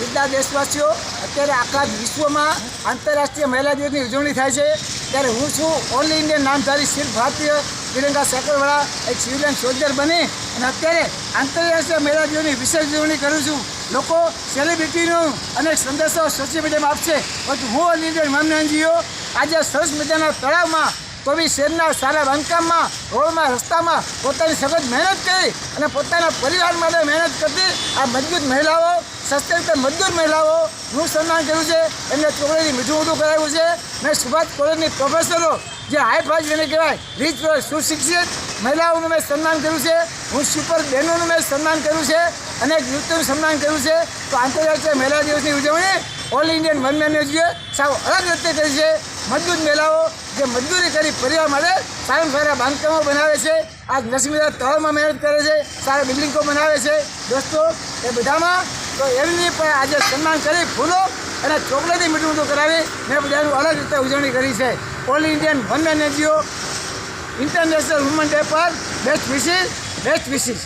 વૃદ્ધા દેશવાસીઓ, અત્યારે આખા વિશ્વમાં આંતરરાષ્ટ્રીય મહિલા દિવસની ઉજવણી થાય છે, ત્યારે હું છું ઓનલી ઇન્ડિયન નામધારી શિલ્પ ભારતીય તિરંગા સાયકલવાળા એક સિવિલિયન સોલ્જર બની અને અત્યારે આંતરરાષ્ટ્રીય મહિલા દિવસની વિશેષ ઉજવણી કરું છું. લોકો સેલિબ્રિટીનું અનેક સંદેશો સોશિયલ મીડિયામાં આપશે, પરંતુ હું ઓનલી ઇન્ડિયન માનનજીઓ આજે સરસ મજાના તળાવમાં કોબી શહેરના સારા બાંધકામમાં, રોડમાં, રસ્તામાં પોતાની સખત મહેનત કરી અને પોતાના પરિવાર માટે મહેનત કરતી આ મજબૂત મહિલાઓ, સશક્ત મજદૂર મહિલાઓનું સન્માન કર્યું છે. એમને ચોકડીથી મીઠું કરાવ્યું છે. મેં સુભાષ કોલેજની પ્રોફેસરો જે હાઈફાઈ જેને કહેવાય રીચ સુશિક્ષિત મહિલાઓનું મેં સન્માન કર્યું છે. હું સુપર બહેનોનું મેં સન્માન કર્યું છે. અનેક નૃત્યનું સન્માન કર્યું છે. તો આંતરરાષ્ટ્રીય મહિલા દિવસની ઉજવણી ઓલ ઇન્ડિયન વનમેનજીએ સાવ અલગ રીતે કરી છે. મજબૂત મહિલાઓ જે મજદૂરી કરી પરિવાર માટે સારા સારા બાંધકામો બનાવે છે, આ નરસિંહ તળાવમાં મહેનત કરે છે, સારા બિલ્ડિંગો બનાવે છે. દોસ્તો એ બધામાં તો એમની પણ આજે સન્માન કરી ફૂલો અને ચોકલેટથી મીઠું કરાવી મેં બધાનું અલગ રીતે ઉજવણી કરી છે. All Indian one man NGO international woman day પર બેસ્ટ વિશિસ.